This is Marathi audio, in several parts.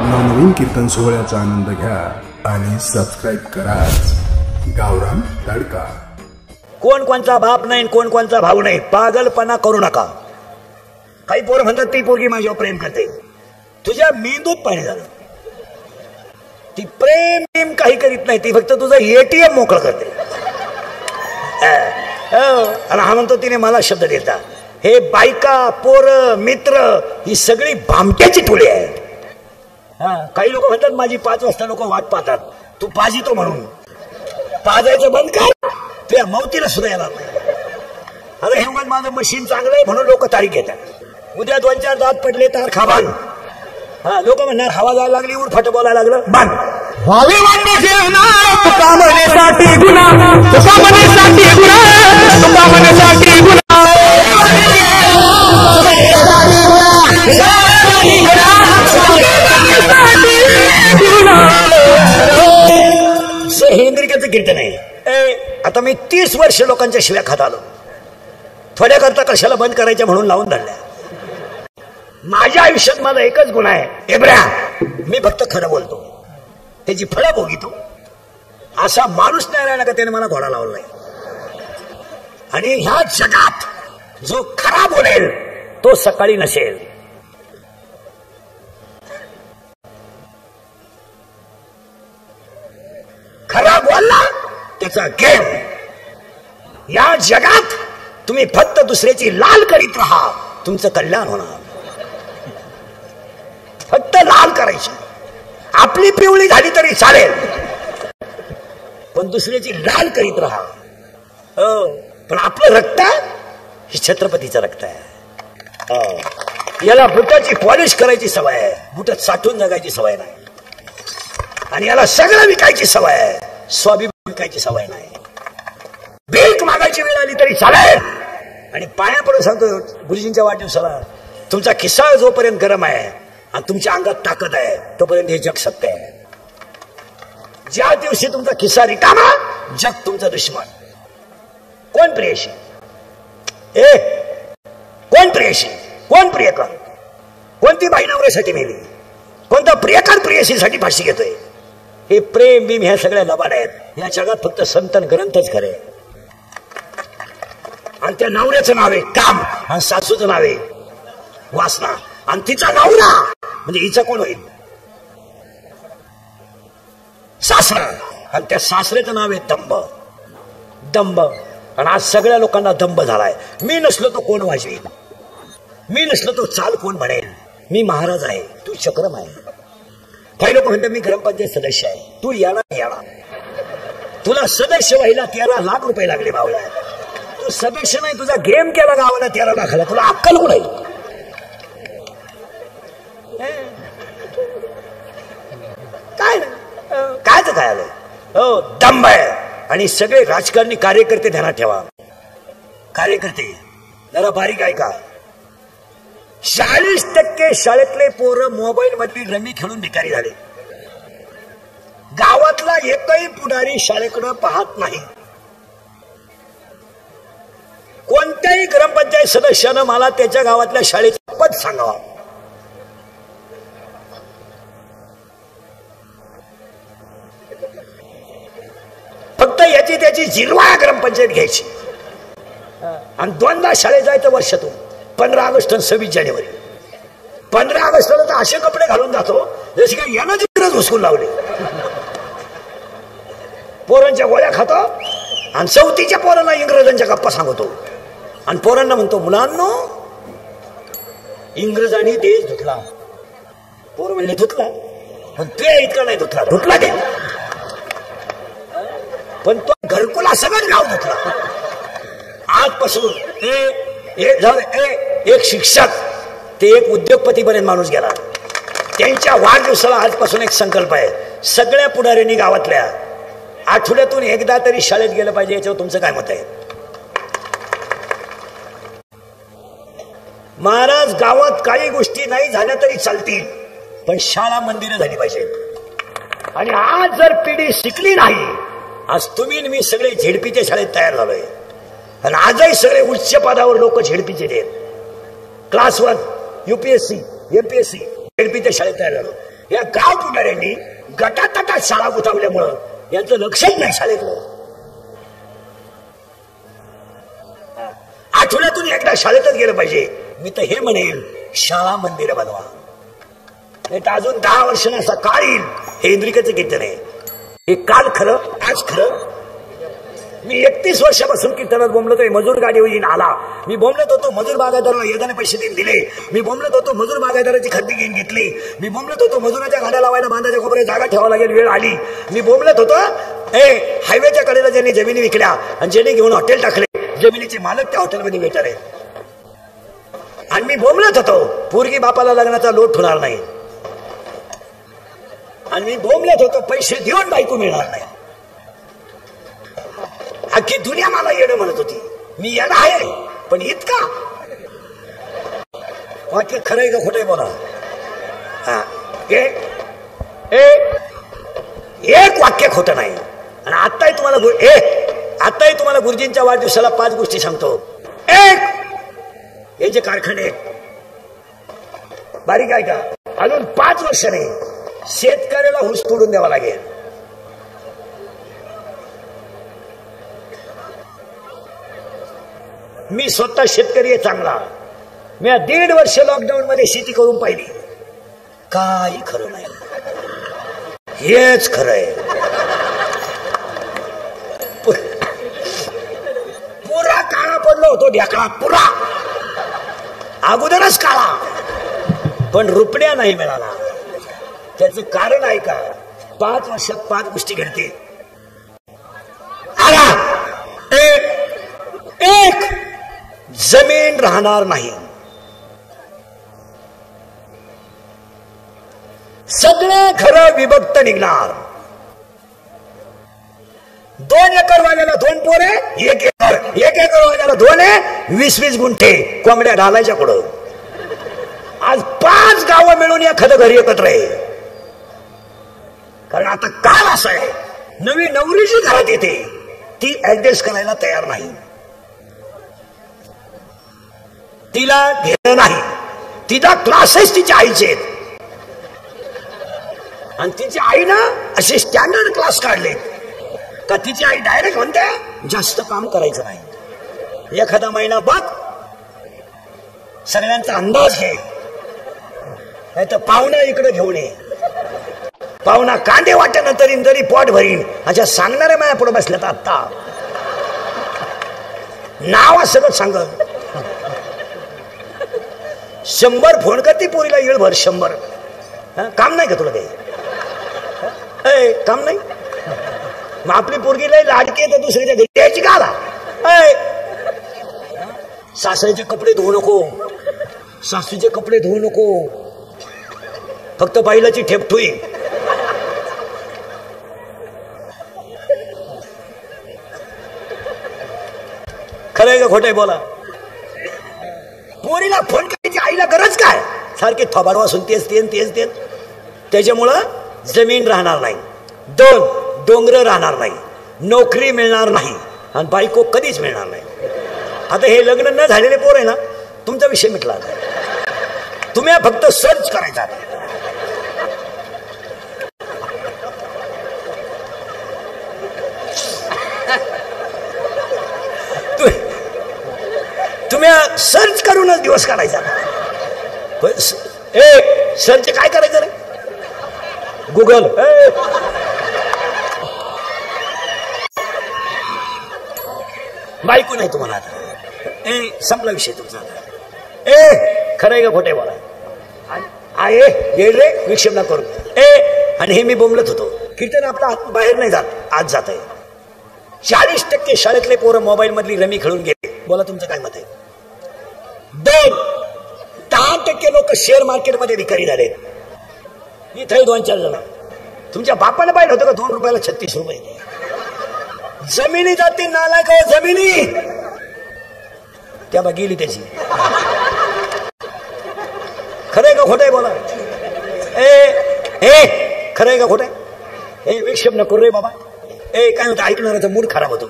नवनवीन कीर्तन सोहळ्याचा आनंद घ्या आणि सबस्क्राईब करा गावरान तडका। कोण कोणचा बाप नाही, कोण कोणचा भाऊ नाही, पागलपणा करू नका। काही पोरं म्हणतात ती पोरगी माझ्यावर प्रेम करते, तुझ्या मेंदूत पाणी झालं। ती प्रेम काही करीत नाही, ती फक्त तुझं एटीएम मोकळं करते। आणि हा म्हणतो तिने मला शब्द दिला। हे बायका पोर मित्र ही सगळी भामट्याची टोळी आहे। काही लोक म्हणतात माझी 5 वाजता लोक वाट पाहतात, तू पाजितो म्हणून पाजायचं बंद कर, तुझ्या मौतीला सुद्धा येणार नाही। अरे हे उगाच माझं मशीन चांगलं आहे म्हणून लोक तारीख घेतात। उद्या 2-4 दात पडले तर खाबान। लोक म्हणणार हवा जायला लागली, उरफाट बोलायला लागलं, बंद व्हावी वाटण्याचे नाव तुका म्हणेसाठी गुन्हा, तुका म्हणेसाठी गुन्हा, तुका म्हणेसाठी गुन्हा। हेंद्रिकाचं कीर्तन आहे। आता मी 30 वर्ष लोकांच्या शिव्या खात आलो, थोड्या करता कशाला बंद करायच्या म्हणून लावून धरल्या। माझ्या आयुष्यात माझा एकच गुन्हा आहे, एब्रा मी फक्त खरं बोलतो, त्याची फळं भोगितो। असा माणूस नाही राहिला का त्याने मला घोडा लावला नाही। आणि ह्या जगात जो खरा बोलेल तो सकाळी नसेल। खरा बोलला त्याचा गेम। या जगात तुम्ही फक्त दुसऱ्याची लाल करीत राहा, तुमचं कल्याण होणार। फक्त लाल करायची, आपली पिवळी झाली तरी चालेल, पण दुसऱ्याची लाल करीत राहा। पण आपलं रक्त हे छत्रपतीचं रक्त आहे। याला बुटाची पॉलिश करायची सवय आहे, बुटात साठवून जगायची सवय नाही। आणि याला सगळं विकायची सवय आहे, स्वाभिमान विकायची सवय नाही। भीक मागायची वेळ आली तरी चालेल। आणि पाया पडून सांगतो गुरुजींच्या वाढदिवसाला, तुमचा खिस्सा जोपर्यंत गरम आहे आणि तुमच्या अंगात ताकद आहे तोपर्यंत हे जग सत्य आहे। ज्या दिवशी तुमचा खिस्सा रिकामा, जग तुमचा दुश्मन। कोण प्रियशी? कोण प्रियशी? कोण प्रियकर? कोणती बाई नवऱ्यासाठी मेली? कोणता प्रियकर प्रियशीसाठी फाशी घेतोय? हे प्रेम बिम ह्या सगळ्या लबाड आहेत। या जगात फक्त संत ग्रंथच खरे। आणि त्या नवऱ्याचं नाव आहे काम, आणि सासूचं नाव आहे वासना, आणि तिचा नवरा म्हणजे हिचा कोण होईल? सासरा, आणि त्या सासऱ्याचं नाव आहे दंभ। दंभ, आणि आज सगळ्या लोकांना दंभ झालाय। मी नसलो तो कोण वाजवेल, मी नसलो तो चाल कोण म्हणेल, मी महाराज आहे तू चक्रम आहे। काही लोक म्हणतात मी ग्रामपंचायत सदस्य आहे, तू याला तुला सदस्य व्हायला 13 लाख रुपये लागले भावला। तू सदस्य नाही, तुझा गेम केला गावाला 13 लाखाला, तुला अक्कल कुठे? काय कायच काय आलंय? हो, दंभ आहे। आणि सगळे राजकारणी कार्यकर्ते ध्यानात ठेवा, कार्यकर्ते जरा बारीक ऐका। 40% शाळेतले पोरं मोबाईल मधली रमी खेळून भिकारी झाले। गावातला एकही पुढारी शाळेकडे पाहत नाही। कोणत्याही ग्रामपंचायत सदस्यानं मला त्याच्या गावातल्या शाळेचं पद सांगावं। फक्त याची त्याची जिरवा ग्रामपंचायत घ्यायची, आणि 2दा शाळेत जायचं वर्षातून, 15 ऑगस्ट आणि 26 जानेवारी। 15 ऑगस्टला तर असे कपडे घालून जातो जसे काही यानं इंग्रज हुसकून लावले। पोरांच्या गोळ्या खातो आणि 34च्या पोरांना इंग्रजांच्या गप्पा सांगतो, आणि पोरांना म्हणतो मुलांनो इंग्रजांनी देश धुतला। पोर म्हणजे धुतला, पण ते इतका नाही धुतला, धुतला ते, पण तो घरकुला सगळं गाव धुतला। आजपासून एक शिक्षक ते एक उद्योगपती बनेल माणूस गेला। त्यांच्या वाढदिवसाला आजपासून एक संकल्प आहे, सगळ्या पुढाऱ्यांनी गावातल्या आठवड्यातून एकदा तरी शाळेत गेलं पाहिजे। याच्यावर तुमचं काय मत आहे? महाराज, गावात काही गोष्टी नाही झाल्या तरी चालतील, पण शाळा मंदिरं झाली पाहिजे। आणि आज जर पिढी शिकली नाही, आज तुम्ही मी सगळे झेडपीच्या शाळेत तयार झालोय, आणि आजही सगळे उच्च पदावर लोक झेडपीचे आहेत। क्लास 1 UPSC MPSC झेडपीच्या शाळेत तयार झालो। या गाव पुढाऱ्यांनी गटातटात शाळा गुतावल्यामुळं यांचं लक्षच नाही शाळेकडं. आठवड्यातून एकदा शाळेतच गेलं पाहिजे. मी तर हे म्हणेन, शाळा मंदिर बनवा. नाही तर अजून 10 वर्षांनी असा काळ येईल. हे इंद्रिकेचं कीर्तन आहे. हे काल खरं, आज खरं. मी 31 वर्षापासून कीर्तनात बोंबलतोय. मजूर गाडीवर येऊन आला. मी बोंबलत होतो मजूर बागायदाराला येताना पैसे देऊन दिले. मी बोंबलत होतो मजूर बागायदाराची खरेदी घेऊन घेतली. मी बोंबलत होतो मजुराच्या गाड्या लावायला बांधाच्या खोबऱ्यात जागा ठेवावं लागेल, वेळ आली. मी बोंबलत होतो हायवेच्या कडेला ज्यांनी जमिनी विकल्या आणि ज्यांनी घेऊन हॉटेल टाकले, जमिनीचे मालक त्या हॉटेलमध्ये वेटर आहेत. आणि मी बोंबलत होतो पोरगी बापाला लग्नाचा लोट होणार नाही. आणि मी बोंबलत होतो पैसे देऊन बायको मिळणार नाही. अख्खी दुनिया मला येणं म्हणत होती. मी येणं आहे, पण इतका वाक्य खरंय का खोटंय बोला. एक वाक्य खोटं नाही. आणि आत्ताही तुम्हाला गुरुजींच्या वाढदिवसाला 5 गोष्टी सांगतो. एक, हे जे कारखाने बारीक आहे का, अजून 5 वर्षाने शेतकऱ्याला ऊस तोडून द्यावा लागेल. मी स्वतः शेतकरी आहे चांगला. मी 1.5 वर्ष लॉकडाऊन मध्ये शेती करून पाहिली. काही खरं नाही, हेच खरं आहे. पुरा काळा पडलो होतो ढेकळा, पुरा अगोदरच काळा, पण रुपड्या नाही मिळाला. त्याचं कारण आहे का, 5 वर्षात 5 गोष्टी घडते. एक, जमीन राहणार नाही. सगळे घरं विभक्त निघणार. 2 एकर वाल्याला 2 पोरे, 1 एकर वाल्याला 2 आहे, 20-20 गुंठे कोंबड्या घालायच्या पुढं. आज 5 गावं मिळून एखादं घरी एकत्र आहे. कारण आता काल असं आहे, नवी नवरी जी घरात येते ती ऍडजस्ट करायला तयार नाही. तिला घेणं नाही. तिचा क्लासेस तिच्या आईचे आहेत. आणि तिच्या आईनं असे स्टँडर्ड क्लास काढले का तिची आई डायरेक्ट म्हणते जास्त काम करायचं नाही. एखादा महिना बघ, सगळ्यांचा अंदाज घे. नाही तर पाहुणा इकडे घेऊन ये. पाहुणा कांदे वाट्यानं तरी पोट भरीन अशा सांगणारे माझ्या पुढे बसल्यात. आता नाव सगळं सांगत 100 फोन करते पोरीला येळभर. 100 काम नाही का तुला काही? काम नाही. मग आपली पोरगी लय लाडकी तर दुसऱ्याच्या घरी द्यायची का? सासऱ्याचे कपडे धुवू नको, सासूचे कपडे धुवू नको, फक्त बैलाची ठेपठुई. खरंय का खोटंय बोला. पोरीला फोन करायची आईला गरज काय? सारखे थोबाड वासून तेच. त्याच्यामुळं जमीन राहणार नाही. 2, डोंगर राहणार नाही. नोकरी मिळणार नाही. आणि बायको कधीच मिळणार नाही. आता हे लग्न न झालेले पोर आहे ना, तुमचा विषय मिटला. तुम्ही फक्त सर्च करायचा. तुम्ही सर्च करूनच दिवस काढायचा. सर्च काय करायचं रे? गुगल. बायको नाही तुम्हाला आता. संपला विषय तुमचा. खरंय का खोटे बोला. आहे रे विक्षेप ना करू. आणि हे मी बोंबलत होतो. कीर्तन आपला बाहेर नाही जात, आज जात आहे. 40% शाळेतले पोरं मोबाईल मधली रमी खेळून गेले. बोला तुमचं काय मत आहे? 10% लोक शेअर मार्केट मध्ये विकारी झाले. इथे 2-4 जण. तुमच्या बापाने पाहिलं होतं का 2 रुपयाला 36 रुपये? जमिनी जाते नालायक. जमिनी त्या गेली त्याची. खरंय का खोटंय बोला. खरंय का खोटंय? विक्षेप नको रे बाबा. काय होतं, ऐकणाऱ्याचा मूड खराब होतो.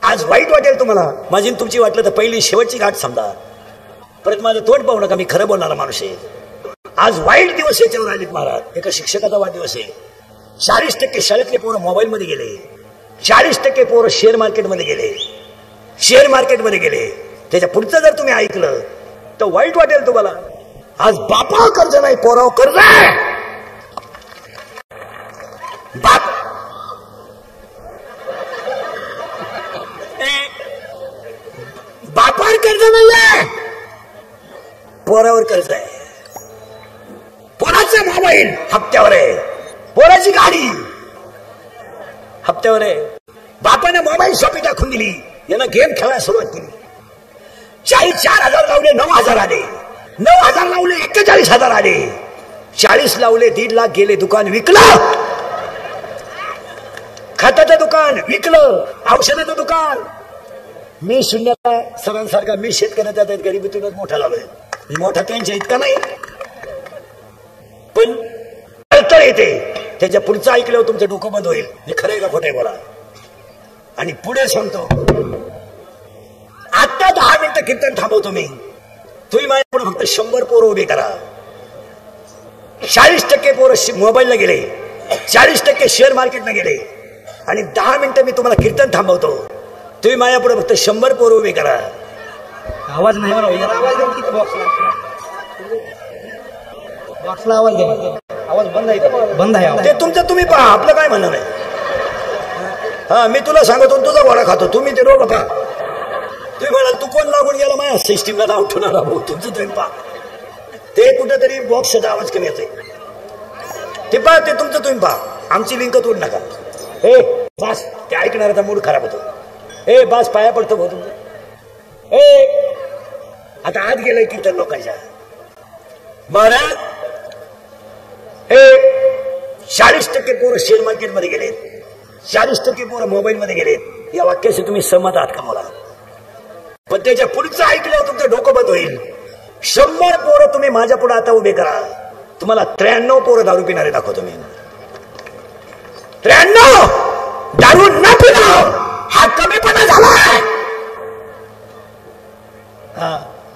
आज वाईट वाटेल तुम्हाला माझी तुमची. वाटलं तर पहिली शेवटची गाठ समजा. परत माझं तोंड पाहू नका. मी खरं बोलणारा माणूस आहे. आज वाईट दिवस याच्यावर आलेत महाराज. एका शिक्षकाचा वाढदिवस आहे. 40% शाळेतले पोरं मोबाईल मध्ये गेले, 40% पोरं शेअर मार्केटमध्ये गेले, शेअर मार्केटमध्ये गेले. त्याच्या पुढचं जर तुम्ही ऐकलं तर वाईट वाटेल तुम्हाला. आज बापावर कर्ज नाही, पोरावर कर्ज आहे. बापावर कर्ज नाहीये, पोरावर कर्ज आहे. पोराचा मोबाईल हप्त्यावर आहे, पोराची गाडी हप्त्यावर आहे. बापाने मोबाईल शॉपी टाकून दिली, यानं गेम खेळायला सुरुवात केली. 4,000 लावले, 9,000 आले. 9,000 लावले, 41,000 आले. 40 लावले, 1.5 लाख गेले. दुकान विकलं, खताचं दुकान विकलं, औषधाचं दुकान. मी शून्याचा सरांसारखा, मी शेतकऱ्याचा गरिबीतूनच मोठा झालोय. मोठा त्यांच्या इतका नाही, पण अडचण येते. त्याच्या पुढचं ऐकल्यावर तुमचं डोकं बंद होईल. हे खरंय का खोटंय बोला. आणि पुढे सांगतो, आता 10 मिनिटं कीर्तन थांबवतो मी. तुम्ही माझ्या पुढे फक्त 100 पोरं उभे करा. 40% पोरं मोबाईलला गेले, 40% शेअर मार्केटला गेले. आणि 10 मिनिटं मी तुम्हाला कीर्तन थांबवतो. तुम्ही माझ्या पुढे फक्त 100 पोरं उभे करा. आवाज नाही बॉक्सला आवाज घ्या. आवाज बंद आहे, बंद आहे. ते तुमचं तुम्ही पहा, आपलं काय म्हणणं नाही. हा, मी तुला सांगतो, तुझा घोडा खातो, तुम्ही ते रोग पहा. तुम्ही म्हणाल तू कोण लागून गेला माझ्या सिस्टीमला नाव ठेवणार भाऊ, तुमचं तुम्ही पहा. ते कुठेतरी बॉक्सचा आवाज कमी येतोय, ते पहा, ते तुमचं तुम्ही पहा. आमची लिंक तोड नका. ए बास, ते ऐकणाऱ्याचा मूड खराब होतो. ए बास, पाया पडतो भाऊ तुमचं. ए आता आत गेलंय कीर्तन लोकांच्या. महाराज, हे 40% पोरं शेअर मार्केटमध्ये गेले, 40% पोरं मोबाईल मध्ये गेले. या वाक्याशी तुम्ही सहमत आहात का मला? पण त्याच्या पुढचं ऐकल्यावर तुमचं डोकं बंद होईल. 100 पोरं तुम्ही माझ्या पुढे आता उभे करा. तुम्हाला 93 पोरं दारू पिणारे दाखवतो मी. 93 दारू न पिणं हा कमीपणा झाला.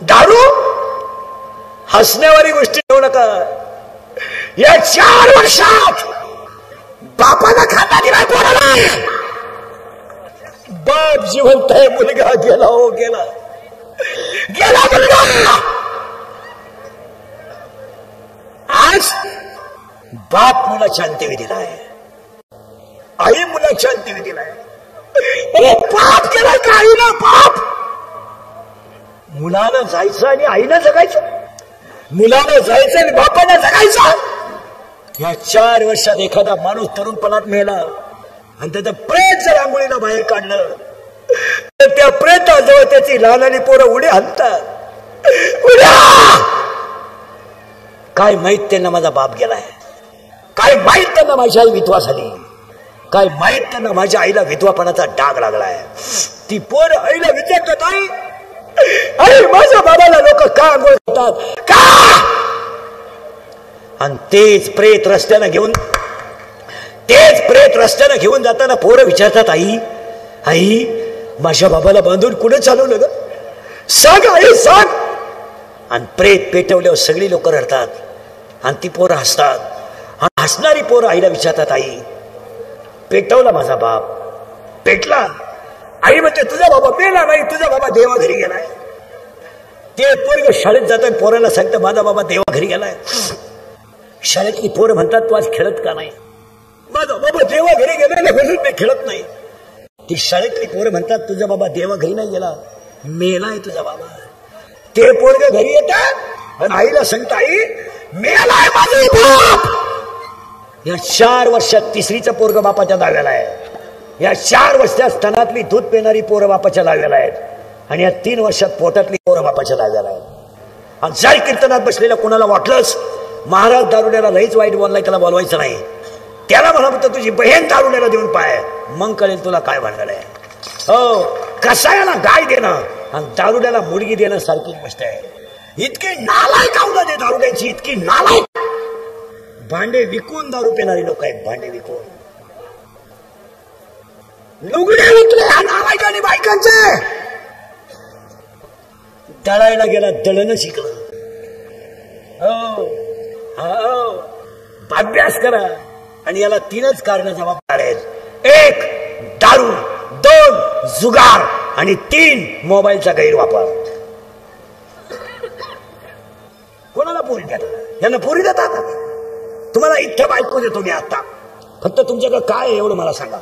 दारू हसण्यावारी गोष्टी ठेवू नका. या 4 वर्षात बापाला खाता दिलाय पोराला. बाप जिवंत आहे, मुलगा गेला, हो गेला, गेला मुलगा. आज बाप मुलाच्या अंत्यविधीला आहे, आई मुलाच्या अंत्यविधीला आहे. पाप केला का आईनं? पाप. मुलानं जायचं आणि आईनं जगायचं, मुलानं जायचं आणि बापानं जगायचं. या 4 वर्षात एखादा माणूस तरुणपणात मेला आणि त्याचं प्रेत जर आंघोळीला बाहेर काढलं तर त्या प्रेताजवळ त्याची लहानाली पोरं उड्या हाणतात. उड्या. काय माहित त्यांना माझा बाप गेलाय, काय माहित त्यांना माझी आई विधवा झाली, काय माहित त्यांना माझ्या आईला विधवापणाचा डाग लागलाय. ती पोरं आईला विचारतात, आई माझ्या बाबाला लोक का आंघोळ करतात का? आणि तेच प्रेत रस्त्यानं घेऊन जाताना पोरं विचारतात, आई आई माझ्या बाबाला बांधून कुठे चालवलं ग, सांग आई सांग. आणि प्रेत पेटवल्यावर सगळी लोक रडतात आणि ती पोरं हसतात. आणि हसणारी पोरं आईला विचारतात, आई पेटवला माझा बाप, पेटला. आई म्हणते तुझा बाबा मेला नाही, तुझा बाबा देवा घरी गेलाय. ते पोरग शाळेत जातात, पोराला सांगतं माझा बाबा देवा घरी गेलाय. शाळेतली पोरं म्हणतात तू आज खेळत का नाही? माझा बाबा देवा घरी गेला म्हणून मी खेळत नाही. ती शाळेतली पोरं म्हणतात तुझा बाबा देवा घरी नाही गेला, मेलाय तुझा बाबा. ते पोरग घरी येतात आणि आईला सांगता, आई मेलाय माझा बाप. या 4 वर्षात 3रीचं पोरग बापाच्या दाव्याला आहे. या 4 वर्षात स्तनातली दूध पिणारी पोरं बापाच्या दाव्याला आहेत. आणि या 3 वर्षात पोटातली पोरं बापाच्या दाव्याला आहेत. आणि जर कीर्तनात बसलेल्या कोणाला वाटलंच महाराज दारुड्याला लईच वाईट बोललाय, त्याला बोलवायचं नाही, त्याला मला म्हणतं तुझी बहीण दारुड्याला देऊन पाय, मग कळेल तुला काय भानगड आहे. हो, कसायाला गाय देणं आणि दारुड्याला मुलगी देणं सारखी गोष्ट आहे. इतके नालायक अवलाद आहे दारुड्याची, इतकी नालायक. भांडे विकून दारू पिणारी लोक आहेत, भांडे विकून. लुगडे विकले नालायकांनी बायकांचे. दळायला गेला दळणं शिकलं. हो, अभ्यास करा. आणि याला 3च कारण जबाबदार आहेत. 1 दारू, 2 जुगार आणि 3 मोबाईलचा गैरवापर. कोणाला पोरी देतात? यांना पोरी देतात. तुम्हाला इथं बायको देतो मी आता, फक्त तुमच्याकडे काय आहे एवढं मला सांगा.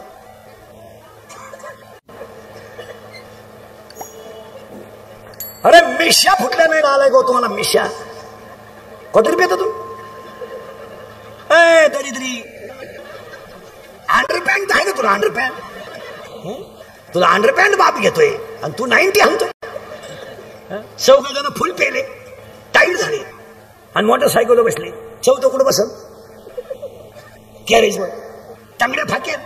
अरे मिशा फुटल्या नाही आलाय गो तुम्हाला. मिशा कोटी रुपये येतो तू? दरिद्री अंडरपॅन्ट आहे का तुला? अंडरपॅन्ट तुला अंडरपॅन्ट बाप घेतोय आणि तू 90 आणतोय. 14 जण फुल पेले, टाईट झाले आणि मोटरसायकल बसले. 14 कुठं बसल? कॅरेजवर तांगड्या फाक्यात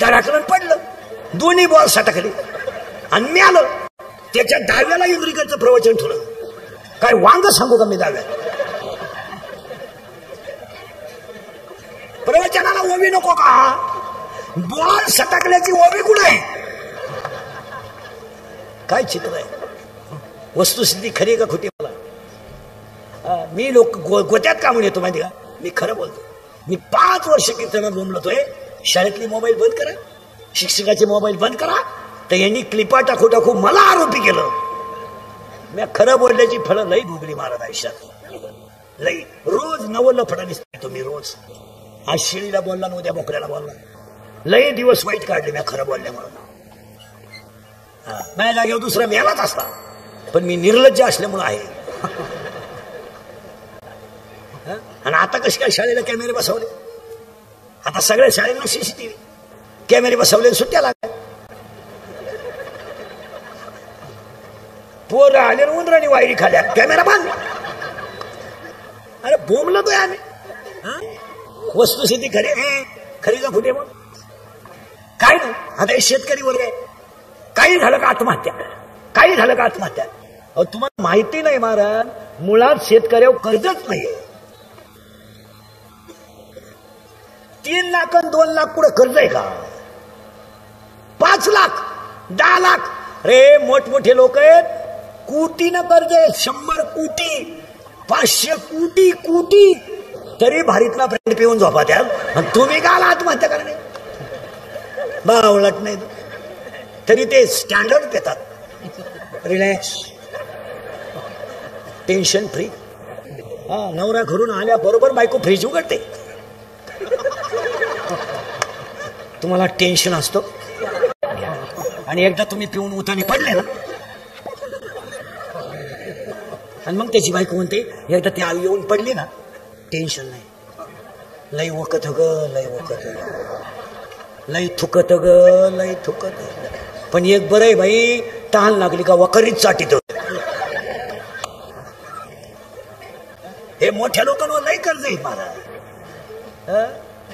दराकडून पडलं. दोन्ही बॉल सटकले आणि मी आलो. त्याच्या डाव्याला इंद्रिकाचं प्रवचन ठेवलं. काय वांग सांगू का मी? डाव्याला प्रवचनाला ओवी नको का? बॉल सटकल्याची ओवी कुठे आहे? काय चित्र आहे? वस्तुस्थिती खरी का खोटी? मला मी लोक गोत्यात का म्हणून येतो माहिती का? मी खरं बोलतो. मी 5 वर्ष कीर्तनात बोंबलतोय. शाळेतली मोबाईल बंद करा, शिक्षकाचे मोबाईल बंद करा. तर यांनी क्लिपा टाकू टाकू मला आरोपी केलं. मी खरं बोलण्याची फळं लई भोगली महाराज आयुष्यात. लई. रोज नवलं फळं दिसतो मी रोज. आज शिळीला बोलला ना, उद्या मोकळ्याला बोलला. लई दिवस वाईट काढले मी खरं बोलल्यामुळे. माझ्या जागेवर दुसरा मेलाच असता, पण मी निर्लज्ज असल्यामुळे आहे. आणि आता कशी काय शाळेला कॅमेरे बसवले? आता सगळ्या शाळेला सीसीटीव्ही कॅमेरे बसवले, सुट्ट्या लागल्या. पोरं आले उंदरांनी वायरी खाल्या, कॅमेरा बंद. अरे बोंबलो तो आम्ही. वस्तुस्थिती खरी का खोटी? मग काय नाही. आता हे शेतकरी वर्ग आहे. काही झालं का आत्महत्या, काही झालं का आत्महत्या. अहो तुम्हाला माहिती नाही महाराज, मुळात शेतकऱ्यावर कर्जच नाहीये. 3 लाख आणि 2 लाख पुढे कर्ज आहे का? 5 लाख 10 लाख. अरे मोठमोठे लोक आहेत, कोटीनं कर्ज आहे. 100 कोटी 500 कोटी तरी भारीतला ब्रँड पिऊन झोपा द्याल. आणि तुम्ही का आत्महत्या करणे? बावळट नाही तरी ते स्टँडर्ड पेतात. Relax, tension free. नवरा घरून आल्या बरोबर बायको फ्रीज उघडते. तुम्हाला टेन्शन असतो आणि एकदा तुम्ही पिऊन उतानी पडले ना, आणि मग त्याची बायको म्हणते एकदा ती आवी येऊन पडली ना, टेन्शन नाही. लई वकत ग, लई वकत, लई थुकत ग, लई थुकत. पण एक बरं आहे बाई, तहान लागली का वकरीत चाटीत. हे मोठ्या लोकांवर लई कर्ज आहे मला.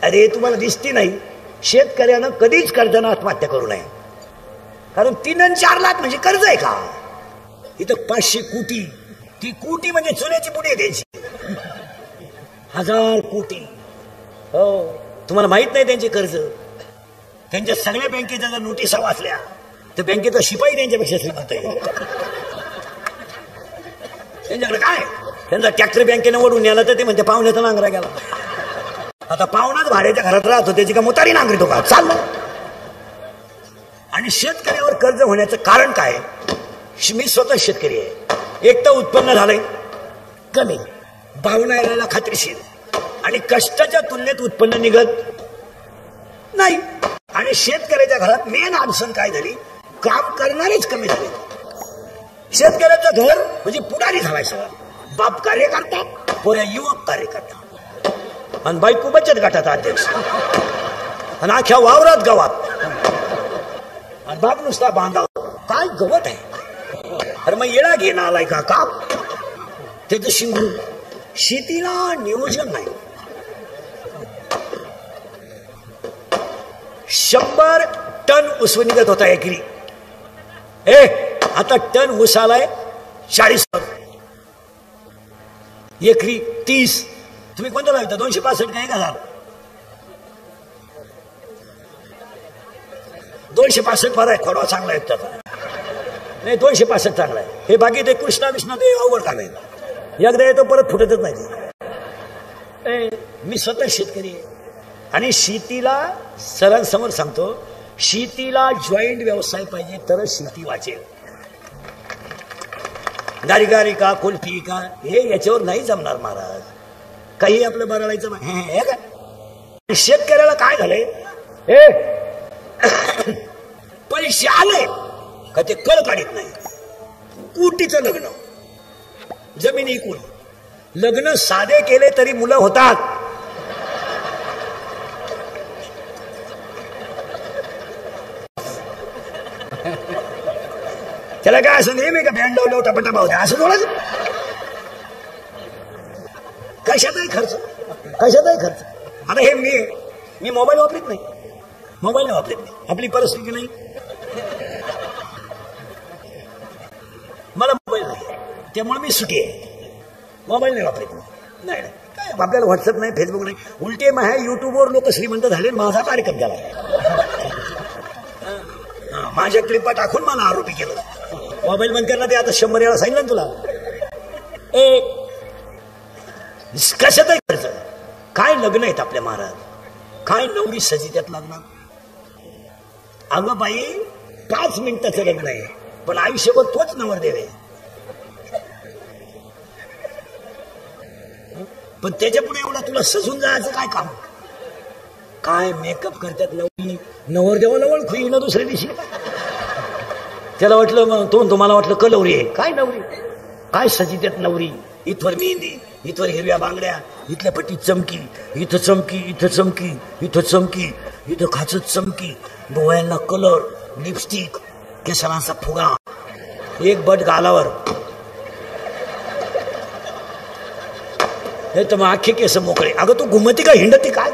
अरे तुम्हाला दिसती नाही, शेतकऱ्यानं कधीच कर्जानं आत्महत्या करू नये. कारण 3 आणि 4 लाख म्हणजे कर्ज आहे का? इथं 500 कोटी. ती कोटी म्हणजे चुन्याची पुढे द्यायची. 1000 कोटी. हो, तुम्हाला माहित नाही त्यांचे कर्ज. त्यांच्या सगळ्या बँकेच्या जर नोटिसा वाचल्या तर बँकेचा शिपाई त्यांच्यापेक्षा श्रीमंत आहे. त्यांच्याकडे काय? त्यांचा ट्रॅक्टर बँकेने ओढून नेला तर ते म्हणजे पाहुण्याचा नांगरा गेला. आता पाहुणाच भाड्याच्या घरात राहतो, त्याची का मोतारी नांगरितो का? चाललं. आणि शेतकऱ्यावर कर्ज होण्याचं कारण काय? मी स्वतः शेतकरी आहे. एक तर उत्पन्न झालंय कमी, भावना यायला खात्रीशीर, आणि कष्टाच्या तुलनेत उत्पन्न निघत नाही. आणि शेतकऱ्याच्या घरात मेन अडचण काय झाली? काम करणारेच कमी झाले. शेतकऱ्याचं घर म्हणजे पुढारी झालाय सगळं. बाप कार्य करतात, पोऱ्या युवक कार्य करतात, आणि बायको बचत गटाचा अध्यक्ष, आणि अख्ख्या वावरात गावात, आणि बाप नुसता बांधाव. काय गवत आहे? अरे मग येळा घेणं आलाय का काम? त्याचं शिंगू. शेतीला नियोजन नाही. 100 टन ऊस निघत होता एकरी. आता टन ऊस आलाय 40 एकरी 30. तुम्ही कोणता लावता? 265 का 1000? 265 बरं आहे. खोडवा चांगला आहे त्याचा. नाही 265 चांगला आहे. हे बाकी ते कृष्णा विष्णा ते अवघड काम आहे. एकदा येतो परत फुटतच नाही. मी स्वतः शेतकरी आहे आणि शेतीला सरांसमोर सांगतो, शेतीला जॉईंट व्यवसाय पाहिजे तरच शेती वाचेल. गारी का कुल्फी का हे याच्यावर नाही जमणार महाराज. काही आपलं बरळायचं नाही. शेतकऱ्याला काय झालंय, पैसे आले का ते कळ काढत नाही. कुटीचं लग्न, जमीन इकून लग्न साधे केले तरी मुलं होतात. त्याला काय असं नेहमी का भेंडवलं टपटा भाऊ द्या असं थोडं. कशाचाही खर्च, कशाचाही खर्च. आता हे मी मोबाईल वापरत नाही, मोबाईल नाही वापरत नाही, आपली परिस्थिती नाही, मला मोबाईल नाही, त्यामुळे मी सुखी आहे. मोबाईल नाही वापरत नाही. काय आपल्याला व्हॉट्सअप नाही, फेसबुक नाही. उलटे माझ्या युट्यूबवर लोक श्रीमंत झाले, माझा कार्यक्रम झाला. माझ्या क्लिपा टाकून मला आरोपी केलं. मोबाईल बंद करणार ते आता 100 वेळा सांगितलं ना तुला. कशाचाही खर्च. काय लग्न आहेत आपल्या महाराज, काय नवरी सजी त्यात लग्नात. अगं बाई 5 मिनिटाचं लग्न आहे पण आयुष्यभर तोच नवरदेव आहे. पण त्याच्या पुढे एवढा तुला सजून जायचं काय काम. काय मेकअप करतात नवरी, नवरदेवाला ओळखू येईना दुसऱ्या दिवशी. त्याला वाटलं मग तुम्हाला वाटलं कलवरी आहे. काय नवरी, काय सजी त्यात नवरी. इथवर मेहंदी, इथवर हिरव्या बांगड्या, इथल्या पट्टीत चमकी, इथं चमकी, इथं चमकी, इथं चमकी, इथं खाचत चमकी, डोळ्यांना कलर, लिपस्टिक, केसांचा फुगा, एक बट गालावर. नाही तर मग अख्खे केस मोकळे. अगं तू घुमती का हिंडती काय.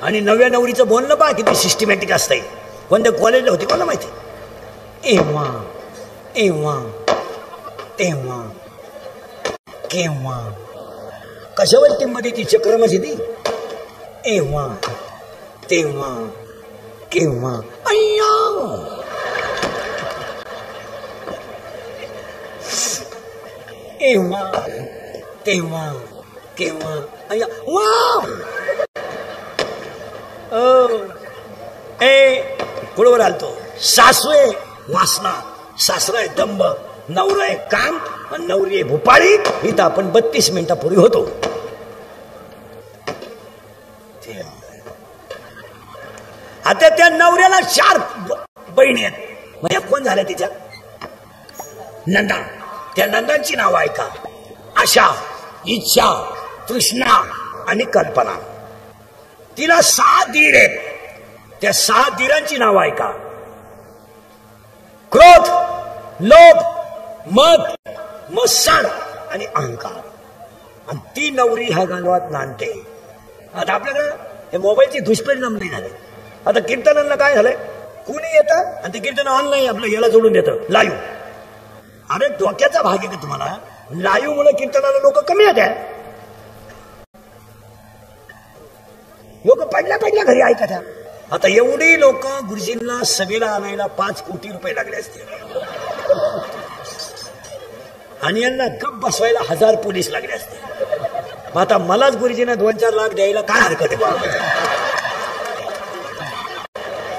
आणि नव्या नवरीचं बोलणं पहा किती सिस्टमॅटिक असतंय. कोणत्या कॉलेजला होती कोणाला माहिती. एव्हा एव्हा तेव्हा केव्हा कशावर टीममध्ये ती चक्रमाची ती. एव्हा तेव्हा केव्हा अय्या. एव्हा तेव्हा केव्हा अय्या. वा कुळवर आलतो. सासवे वासना, सासरा आहे दंब, नवरा आहे काम आणि नवरी आहे भोपाळी. इथं आपण 32 मिनिटापूर्वी होतो. आता त्या नवऱ्याला 4 बहिणी आहेत. म्हणजे कोण झाल्या तिच्या नंदा. त्या नंदांची नाव ऐका. आशा, इच्छा, तृष्णा आणि कल्पना. तिला 6 दीर आहेत. त्या 6 दीरांची नाव ऐका. क्रोध, लोभ, मद, मत्सर आणि अहंकार. आणि ती नवरी ह्या गावात नांदते. आता आपल्याकडे हे मोबाईलचे दुष्परिणाम नाही झाले. आता कीर्तनांना काय झालंय, कुणी येतं आणि ते कीर्तन ऑनलाईन आपलं याला जोडून देतं लाईव्ह. अरे डोक्याचा भाग आहे का तुम्हाला. लाईव्ह मुळे कीर्तनाला लोक कमी येतात. लोक पडल्या घरी ऐकतात. आता एवढी लोक गुरुजींना सभेला आणायला 5 कोटी रुपये लागले असते आणि यांना गप बसवायला 1000 पोलीस लागले असते. आता मलाच गुरुजींना 2-4 लाख द्यायला काय हरकत आहे.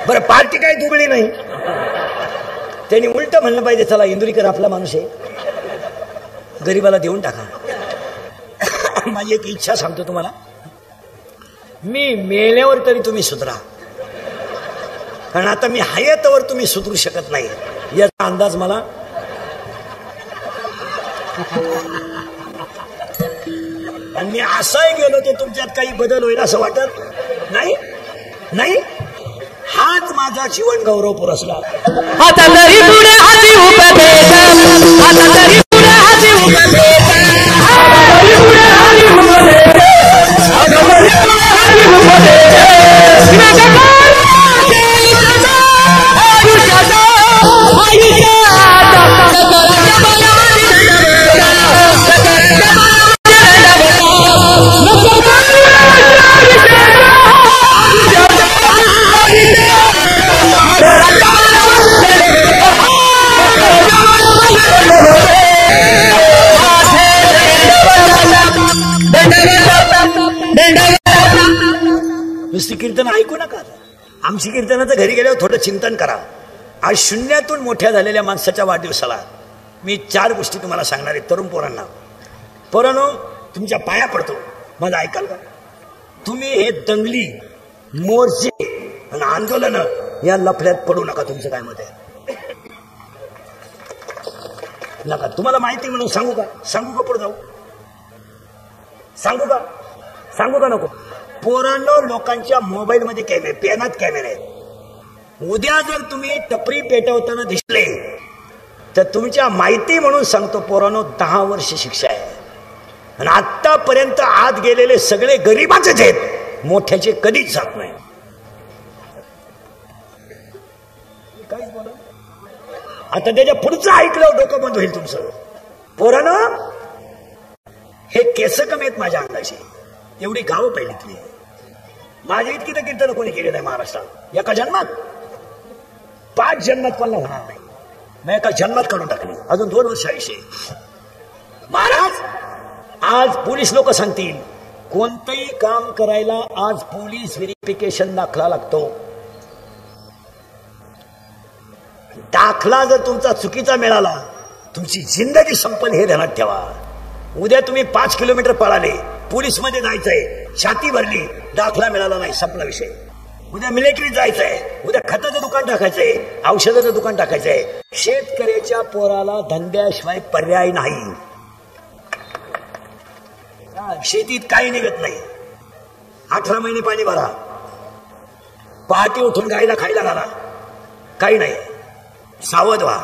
बरं पार्टी काही दुबळी नाही. त्यांनी उलट म्हणलं पाहिजे, चला इंदुरीकर आपला माणूस आहे, गरीबाला देऊन टाका. माझी एक इच्छा सांगतो तुम्हाला, मी मेल्यावर तरी तुम्ही सुधरा. कारण आता मी हयातवर तुम्ही सुधरू शकत नाही याचा अंदाज मला. आणि मी असाही गेलो तर तुमच्यात काही बदल होईल असं वाटत नाही. नाही, हाच माझा जीवन गौरव पुरस्कार. आता तरी पुढे हाती उभे बेटा, आता तरी पुढे हाती उभे बेटा, आता तरी पुढे हाती उभे बेटा, आता तरी पुढे हाती उभे बेटा. नुसती कीर्तन ऐकू नका. आमची कीर्तनाचं घरी गेल्यावर थोडं चिंतन करा. आज शून्यातून मोठ्या झालेल्या माणसाच्या वाढदिवसाला मी 4 गोष्टी तुम्हाला सांगणार आहे. तरुण पोरांना, पोरांनो, तुमच्या पाया पडतो, मला ऐकाल का? तुम्ही हे दंगली, मोर्चे आणि आंदोलन या लफड्यात पडू नका. तुमचं काय मत आहे? नका. तुम्हाला माहिती म्हणून सांगू का? सांगू का? पुढे जाऊ सांगू का? सांगू का नको? पोरांनो, लोकांच्या मोबाईल मध्ये कॅमेरे, पेनात कॅमेरे आहेत. उद्या जर तुम्ही टपरी पेटवताना दिसले तर तुमच्या माहिती म्हणून सांगतो पोरांनो, 10 वर्ष शिक्षा आहे. आणि आतापर्यंत आत गेलेले सगळे गरीबाचेच आहेत, मोठ्याचे कधीच जात नाही. काहीच बोला. आता त्याच्या पुढचं ऐकलं डोकं बंद होईल तुमचं. पोरांनो, हे केस कमी आहेत माझ्या अंगाशी. एवढी गावं पहिलीतली. माझ्या इतकी तर कीर्तन कोणी केली नाही महाराष्ट्रात. एका जन्मात, 5 जन्मात कोणाला होणार नाही. मी एका जन्मात काढून टाकली. अजून 2 वर्ष आयुष्य. महाराज, आज पोलीस लोक सांगतील कोणतंही काम करायला आज पोलीस व्हेरिफिकेशन दाखला लागतो. दाखला जर तुमचा चुकीचा मिळाला, तुमची जिंदगी संपल हे ध्यानात ठेवा. उद्या तुम्ही 5 किलोमीटर पळाले, पोलीस मध्ये जायचंय, छाती भरली, दाखला मिळाला नाही, संपला विषय. उद्या मिलिटरीत जायचंय, उद्या खताचं दुकान टाकायचंय, औषधाचं दुकान टाकायचंय. शेतकऱ्याच्या पोराला धंद्याशिवाय पर्याय नाही. शेतीत काही निघत नाही. 18 महिने पाणी भरा, पहाटे उठून गायला खायला घाला, काही नाही. सावध व्हा.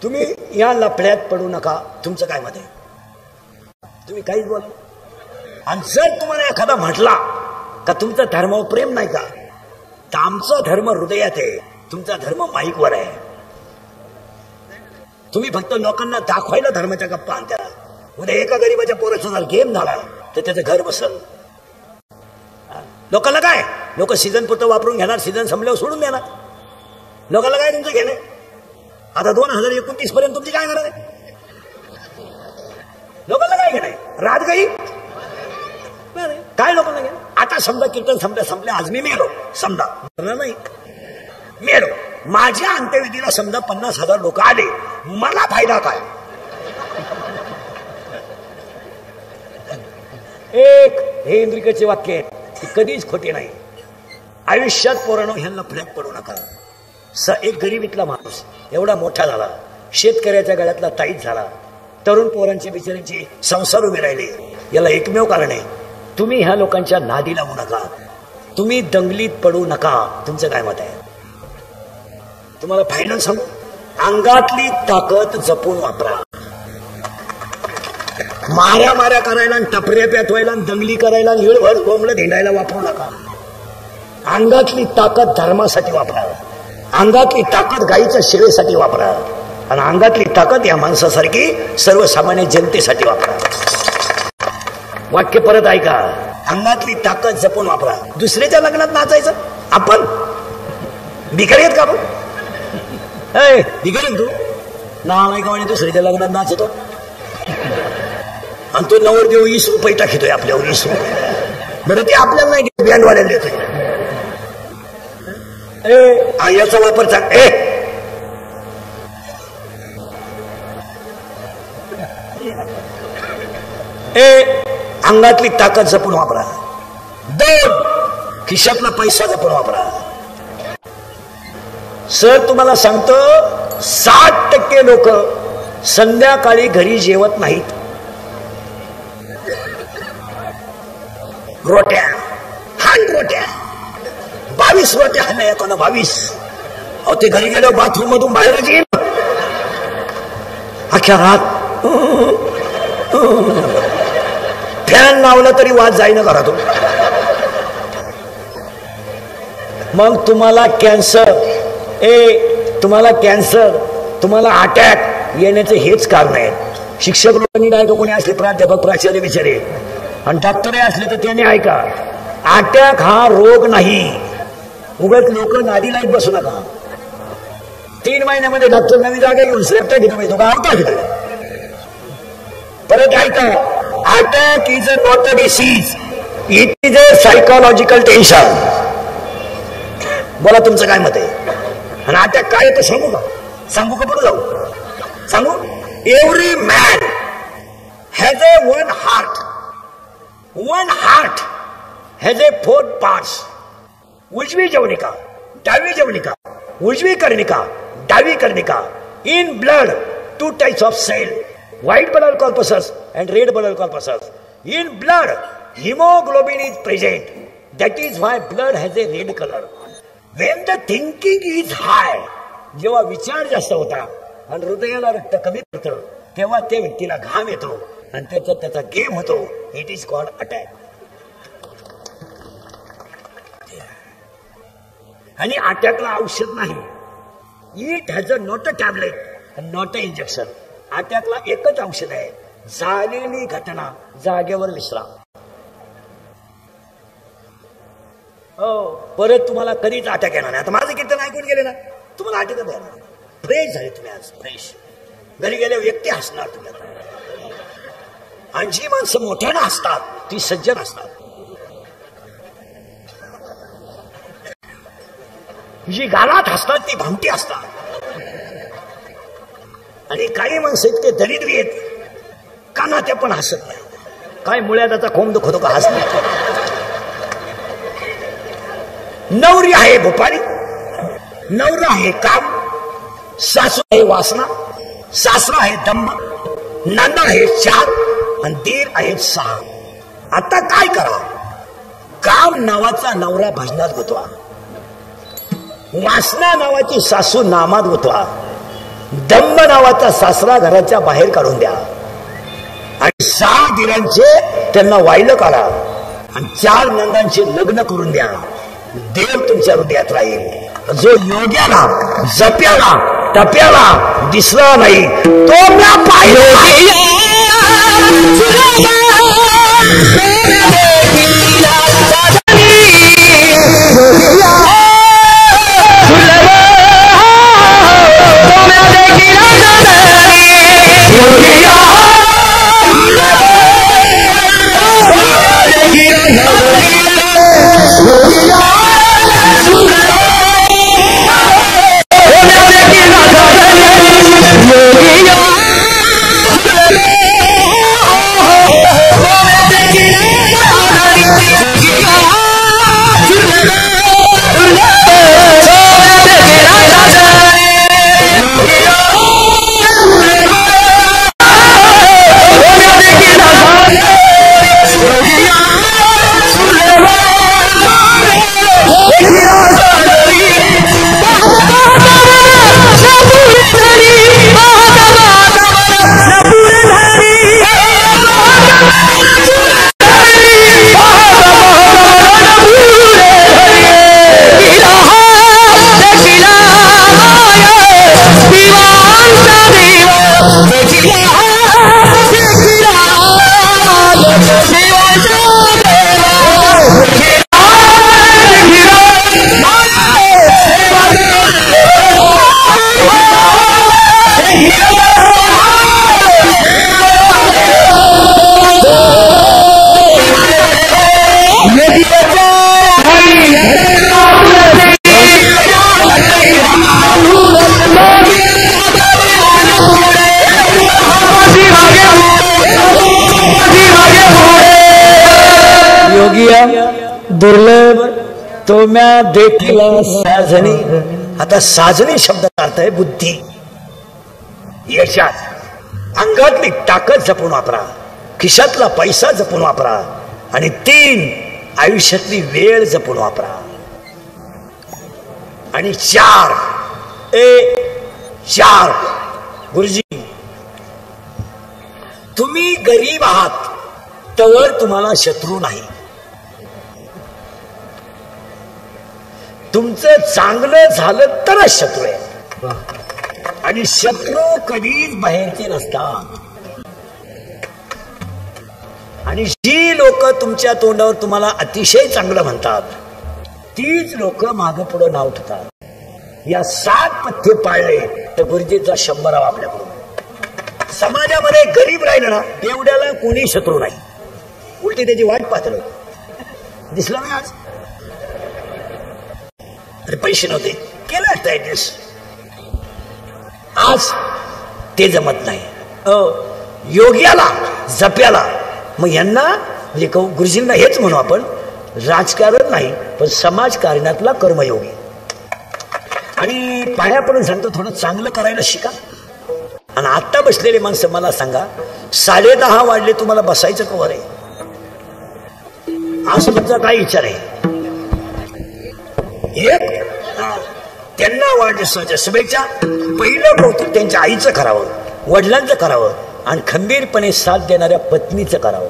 तुम्ही या लफड्यात पडू नका. तुमचं काय मत आहे? तुम्ही काहीच बोला. आणि जर तुम्हाला एखादा म्हटला का तुमचा धर्मावर प्रेम नाही का, तर आमचा धर्म हृदयात आहे, तुमचा धर्म माईकवर आहे. तुम्ही फक्त लोकांना दाखवायला धर्माच्या गप्पा आणत्या. उद्या एका गरीबाच्या पोराचा जर गेम झाला तर त्याचं घर बसल. लोकांना काय, लोक सीझन पुरतं वापरून घेणार, सीझन संपल्यावर सोडून देणार. लोकांना काय तुमचं घेणे? आता 2029 पर्यंत तुमची काय गरज आहे? लोकांना काय घेणे? रात गई काय लोकांना घेणे? आता समजा कीर्तन संपल्या, आज मी मेलो, समजा नाही मेलो, माझ्या अंत्यविधीला समजा 50,000 लोक आले, मला फायदा काय? एक हे इंद्रिकेचे वाक्य आहे, ती कधीच खोटी नाही. आयुष्यात पोरांनो ह्यांना फरक पडू नका. एक गरीबीतला माणूस एवढा मोठा झाला, शेतकऱ्याच्या गळ्यातला ताईत झाला, तरुण पोरांची बिचारांची संसार उभे राहिले. याला एकमेव कारण आहे, तुम्ही ह्या लोकांच्या नादी लागू नका, तुम्ही दंगलीत पडू नका. तुमचं काय मत आहे? तुम्हाला फायनल सांगू, अंगातली ताकद जपून वापरा. माऱ्या करायला, टपऱ्या पेटवायला, दंगली करायला, हिळभर कोंबलं धिंडायला वापरू नका. अंगातली ताकद धर्मासाठी वापरा. अंगातली ताकद गाईच्या सेवेसाठी वापरा. आणि अंगातली ताकद या माणसासारखी सर्वसामान्य जनतेसाठी वापरा. वाक्य परत ऐका, अंगातली ताकद जपून वापरा. दुसऱ्याच्या लग्नात नाचायचं आपण भिकारी आहेत का? आपण भिकारी तू नालाय का? दुसऱ्याच्या लग्नात नाचतो आणि तो नवरदेव 20 रुपये टाकतोय आपल्यावर. 20 रुपये बरं, ते आपल्याला नाही, बँडवाल्याला देतोय. याचा वापर चांग अंगातली ताकद जपून वापरा. 2 खिशातला पैसा जपून वापरा. सर तुम्हाला सांगतो, 60% लोक संध्याकाळी घरी जेवत नाहीत. रोट्या, 22 रोट्या खाल्ल्या एकानं, 22. अहो ते घरी गेलो बाथरूम मधून बाहेरच येईल, अख्ख्या रात फॅन लावला तरी वाज जाईना घरातून. मग तुम्हाला कॅन्सर, तुम्हाला अटॅक येण्याचे हेच कारण आहेत. शिक्षक लोकांनी डायरेक्ट कोणी असले, प्राध्यापक प्राचार्य बिचारे आणि डॉक्टर असले तर त्यांनी ऐका, अटॅक हा रोग नाही. उगाच लोक नादी लाईत बसू नका. 3 महिन्यामध्ये डॉक्टर नवी जागा घेऊन श्रेष्ठ घेतो का आवता घेतो. परत ऐका, attack is not a disease, it is a psychological tension. बोला तुमचं काय मत आहे? आणि अटॅक काय येतो सांगू का पुढे जाऊ सांगू. Every man has a one heart has a 4 parts. उजवी जवनिका, डावी जवनिका, उजवी कर्णिका, डावी कर्णिका. In blood 2 types of cell, white blood corpuscles and red blood corpuscles. In blood hemoglobin is present, that is why blood has a red color. When the thinking is high, जेव्हा विचार जास्त होता आणि हृदयाला रक्त कमी पडतं तेव्हा त्या व्यक्तीला घाम येतो आणि त्याचा गेम होतो. It is called attack. आणि अटॅकला औषध नाही. It has a not a tablet, not a injection. अटॅकला एकच औषध आहे, झालेली घटना जागेवर विश्राम. हो, परत तुम्हाला कधीच अटॅक येणार नाही. आता माझं कीर्तन ऐकून गेले ना, तुम्हाला अटॅक येणार. फ्रेश झाले तुम्ही आज, फ्रेश. घरी गेले व्यक्ती हसणार तुम्ही. आणि जी माणसं मोठ्यानं हसतात ती सज्जन असतात. जी गालात हसतात ती भामटी असतात. आणि काही माणसं इतके दरिद्री आहेत काना ते पण हसत नाही. काय मुळ्या त्याचा खोम दुखतो का हसत. नवरी आहे भोपारी, नवरा आहे काम, सासू आहे वासना, सासरा आहे दंभ, नाना आहे 4 आणि दीर आहेत 6. आता काय करा? काम नावाचा नवरा भजनात गुतवा, वासना नावाची सासू नामात गुतवा, दंभ नावाचा सासरा घराच्या बाहेर काढून द्या आणि 6 दिरांचे त्यांना वाहिलं काढा आणि 4 नंदांचे लग्न करून द्या. देव तुमच्या हृदयात राहील. जो योग्याला जप्याला टप्याला दिसला नाही तो म्या पाहिला. दुर्लभ तो म्या देखला साजनी. आता साजनी शब्दाचा अर्थ आहे बुद्धी. यशात अंगातली ताकद जपून वापरा, खिशातला पैसा जपून वापरा आणि 3 आयुष्यातली वेळ जपून वापरा. आणि 4 गुरुजी तुम्ही गरीब आहात तर तुम्हाला शत्रू नाही. तुमचं चांगलं झालं तरच शत्रू आहे आणि शत्रू कधीच बाहेरचे नसतात. आणि जी लोक तुमच्या तोंडावर तुम्हाला अतिशय चांगलं म्हणतात तीच लोक मागं पुढं नाव ठेवतात. या 7 पथ्य पाळले तर गुरुजीचा 100 आपल्याकडून. समाजामध्ये गरीब राहिलं ना एवढ्याला कोणी शत्रू नाही, उलटी त्याची वाट पाहत. दिसलं नाही आज. अरे पैसे नव्हते, केलं असतं ऍडजस्ट. आज ते जमत नाही. योग्याला जप्याला मग यांना म्हणजे गुरुजींना हेच म्हणू आपण, राजकारण नाही पण समाजकारणातला कर्मयोगी. आणि पाया पडून सांगतो थोडं चांगलं करायला शिका. आणि आता बसलेले माणसं मला सांगा, 10:30 वाजले तुम्हाला बसायचं कवर आहे? आज तुमचा काय विचार आहे? एक त्यांना वाढदिवसाच्या शुभेच्छा. पहिलं कौतुक त्यांच्या आईचं करावं, वडिलांचं करावं आणि खंबीरपणे साथ देणाऱ्या पत्नीचं करावं.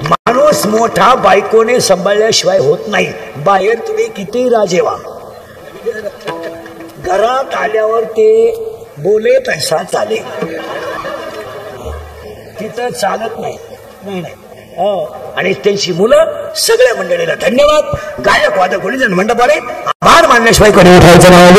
माणूस मोठा बायकोने सांभाळल्याशिवाय होत नाही. बाहेर तुम्ही किती राजे व्हा, घरात आल्यावर ते बोले पैसा चाले, तिथं चालत नाही. नाही नाही. आणि त्यांची मुलं सगळ्या मंडळीला धन्यवाद. गायक वादक गुणीजन मंडपाने आभार मानल्याशिवाय कोणी उठायचं नाव